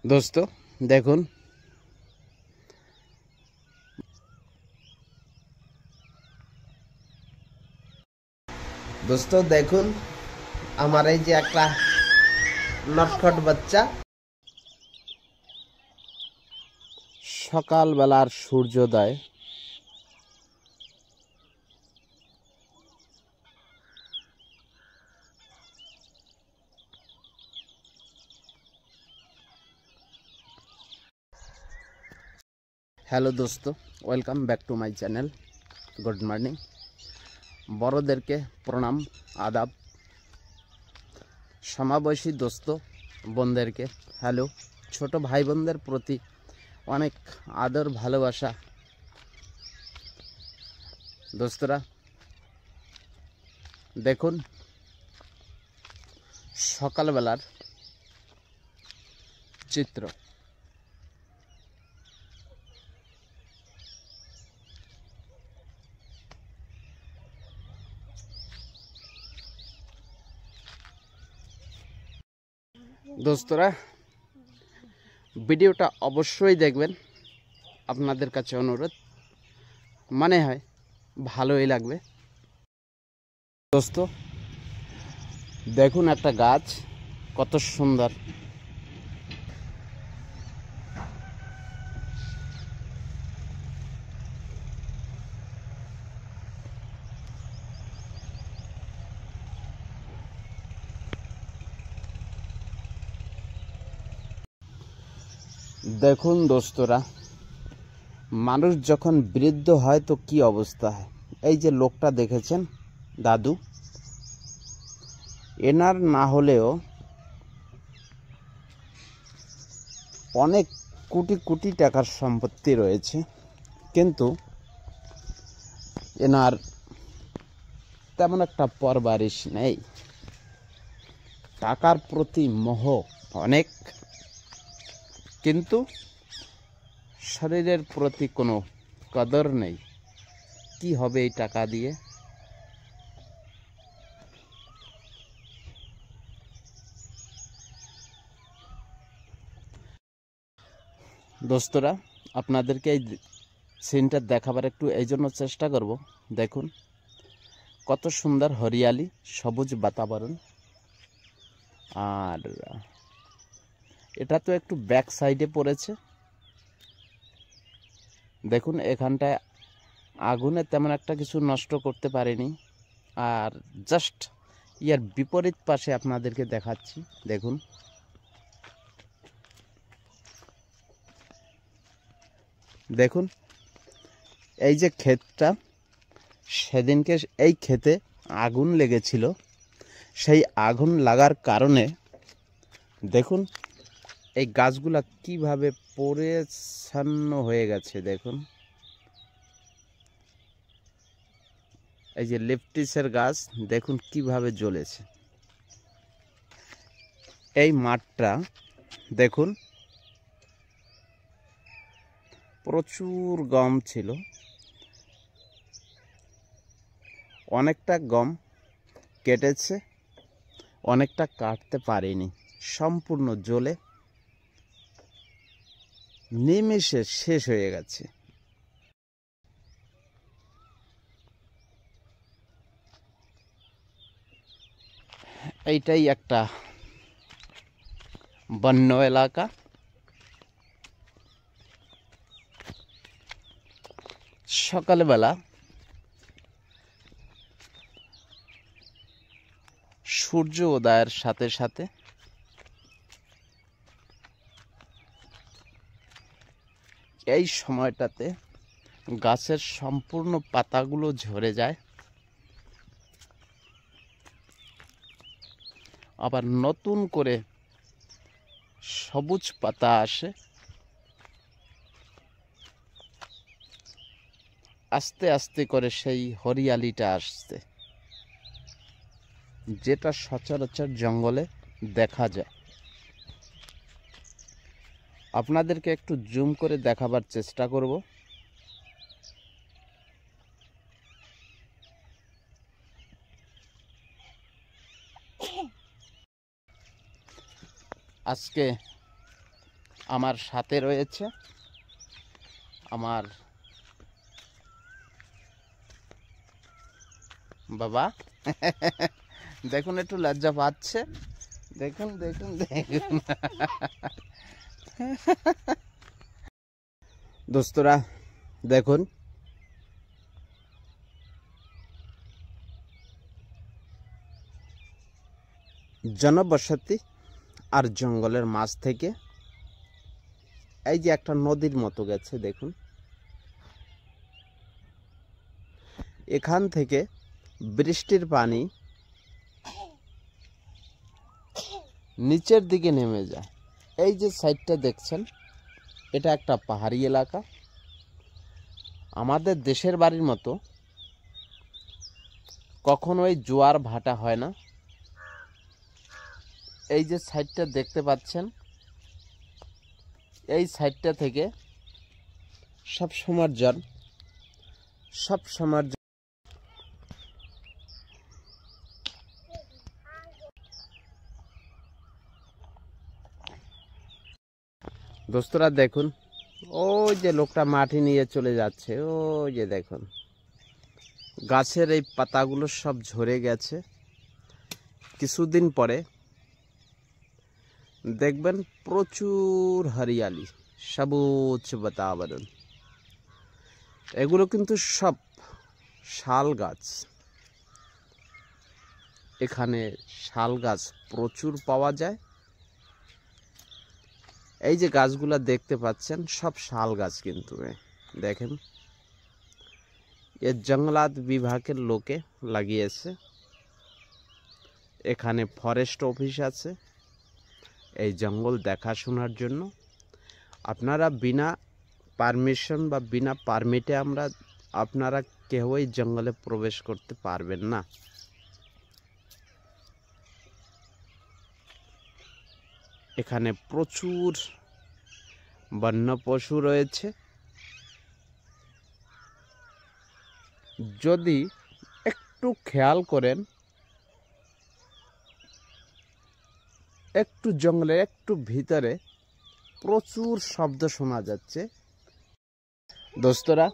दोस्तों দেখুন আমার এই যে একটা নটখট বাচ্চা সকালবেলার সূর্যোদয় हेलो दोस्तों welcome back to my channel good morning बड़ोदेरके प्रणाम आदाब समाबयसी दोस्तों बोनदेरके हेलो छोटो भाई बोनदेर प्रति अनेक आदर भालोबासा दोस्तरा देखुन सकाल बेलार चित्र दोस्तरा ভিডিওটা অবশ্যই দেখবেন আপনাদের কাছে অনুরোধ মনে হয় ভালোই লাগবে দোস্ত দেখুন একটা গাছ কত সুন্দর দেখুন দোস্তরা মানুষ যখন বৃদ্ধ হয় তো কি অবস্থা হয় এই যে লোকটা দেখেছেন দাদু এনার না হলেও অনেক কোটি কোটি টাকার সম্পত্তি রয়েছে কিন্তু এনার তেমন একটা পরবারিশ নেই টাকার প্রতি মোহ অনেক কিন্তু শরীরের প্রতি কোনো কদর নেই কি হবে এই টাকা দিয়ে দোস্তরা আপনাদেরকে এই সিনটা দেখাবার একটু এইজন্য চেষ্টা করব দেখুন কত সুন্দর হরিয়ালি সবুজ বাতাবরণ আর এটা তো একটু ব্যাক সাইডে পড়েছে দেখুন এখানটায় আগুনে তেমন একটা কিছু নষ্ট করতে পারেনি আর জাস্ট ইয়ার বিপরীত পাশে আপনাদেরকে দেখাচ্ছি দেখুন দেখুন এই যে ক্ষেতটা সেদিনকে এই ক্ষেতে আগুন লেগেছিল সেই আগুন লাগার কারণে দেখুন এই গাছগুলা কিভাবে পড়ে ছান্ন হয়ে গেছে দেখুন এই যে লেপটিসের গাছ দেখুন কিভাবে জ্বলেছে এই মাঠটা দেখুন প্রচুর গম ছিল অনেকটা গম কেটেছে অনেকটা কাটতে পারেনি সম্পূর্ণ জ্বলে নিমেষে শেষ হয়ে গেছে এইটাই একটা বন্য এলাকা সকালবেলা সূর্য উদয়ের সাথে সাথে এই সময়টাতে গাছের সম্পূর্ণ পাতাগুলো ঝরে যায় আবার নতুন করে সবুজ পাতা আসে আস্তে আস্তে করে সেই হরিয়ালিটা আসছে যেটা সচরাচর জঙ্গলে দেখা যায় আপনাদেরকে একটু জুম করে দেখাবার চেষ্টা করব আজকে আমার সাথে রয়েছে আমার বাবা। দেখুন একটু লজ্জা পাচ্ছে, দেখুন দেখুন দেখুন। দোস্তরা দেখুন, জনবসতি আর জঙ্গলের মাঝ থেকে এই যে একটা নদীর মতো গেছে, দেখুন এখান থেকে বৃষ্টির পানি নিচের দিকে নেমে যায়। এই যে সাইডটা দেখছেন, এটা একটা পাহাড়ি এলাকা। আমাদের দেশের বাড়ির মতো কখনোই জোয়ার ভাটা হয় না। এই যে সাইডটা দেখতে পাচ্ছেন, এই সাইডটা থেকে সব সময় জল, সব সময় দোস্তরা দেখুন, ওই যে লোকটা মাটি নিয়ে চলে যাচ্ছে, ওই যে দেখুন গাছের এই পাতাগুলো সব ঝরে গেছে। কিছুদিন পরে দেখবেন প্রচুর হরিয়ালি, সবুজ বাতাবরণ। এগুলো কিন্তু সব শাল গাছ। এখানে শাল গাছ প্রচুর পাওয়া যায়। এই যে গাছগুলা দেখতে পাচ্ছেন সব শাল গাছ, কিন্তু দেখেন এর জঙ্গলাত বিভাগের লোকে লাগিয়েছে। এখানে ফরেস্ট অফিস আছে এই জঙ্গল দেখাশোনার জন্য। আপনারা বিনা পারমিশন বা বিনা পারমিটে আপনারা কেউই জঙ্গলে প্রবেশ করতে পারবেন না। এখানে প্রচুর বন্য পশু রয়েছে। যদি একটু খেয়াল করেন, একটু জঙ্গলে একটু ভিতরে প্রচুর শব্দ শোনা যাচ্ছে। দোস্তরা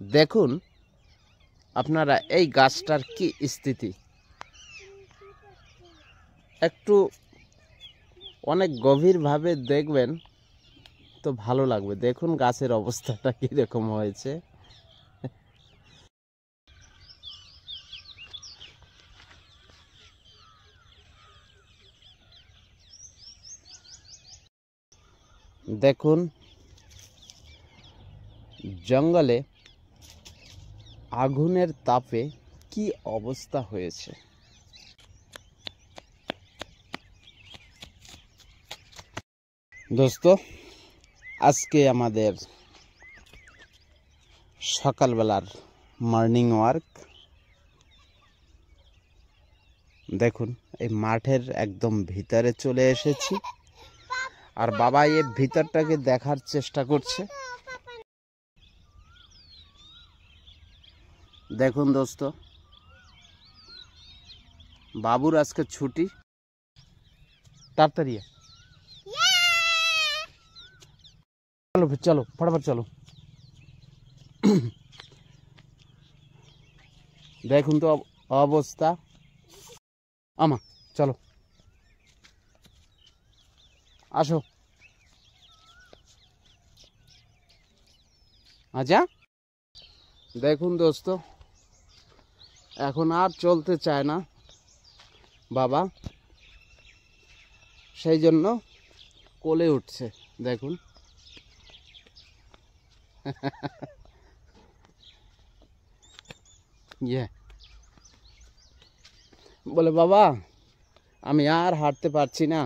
দেখুন আপনারা এই গাছটার কি স্থিতি, একটু অনেক গভীরভাবে দেখবেন তো ভালো লাগবে। দেখুন গাছের অবস্থাটা কীরকম হয়েছে। দেখুন জঙ্গলে আগুনের তাপে কি অবস্থা হয়েছে। দোস্ত আজকে আমাদের সকালবেলার মর্নিং ওয়ার্ক। দেখুন এই মাঠের একদম ভিতরে চলে এসেছি, আর বাবা এই ভিতরটাকে দেখার চেষ্টা করছে। দেখুন দোস্ত, বাবুর আজকে ছুটি। তাড়াতাড়ি চলো চলো ফটাফট চলো। দেখুন তো অবস্থা। আমা চলো আসো। আচ্ছা দেখুন দোস্ত, এখন আর চলতে চায় না বাবা, সেই জন্য কোলে উঠছে। দেখুন বলে বাবা আমি আর হাঁটতে পারছি না,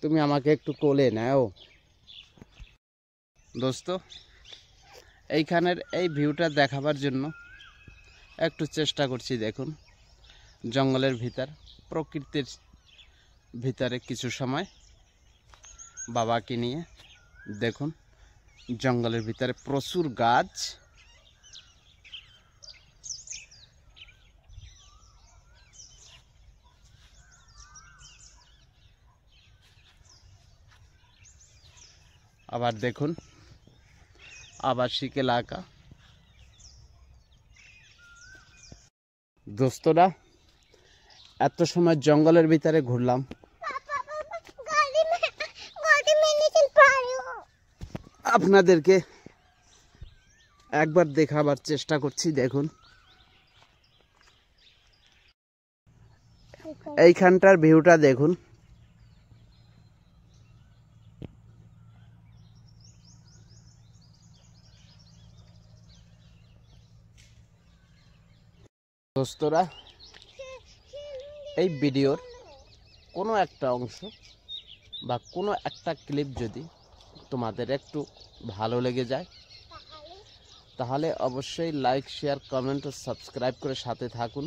তুমি আমাকে একটু কোলে নাও। দোস্ত এইখানের এই ভিউটা দেখাবার জন্য একটু চেষ্টা করছি। দেখুন জঙ্গলের ভিতর, প্রকৃতির ভিতরে কিছু সময় বাবাকে নিয়ে। দেখুন জঙ্গলের ভিতরে প্রচুর গাছ। আবার দেখুন আবাসিক এলাকা। দোস্তরা, এত সময় জঙ্গলের ভিতরে ঘুরলাম, আপনাদেরকে একবার দেখাবার চেষ্টা করছি। দেখুন এইখানটার ভিউটা দেখুন। দোস্তরা, এই ভিডিওর কোনো একটা অংশ বা কোনো একটা ক্লিপ যদি তোমাদের একটু ভালো লেগে যায় তাহলে অবশ্যই লাইক, শেয়ার, কমেন্ট ও সাবস্ক্রাইব করে সাথে থাকুন।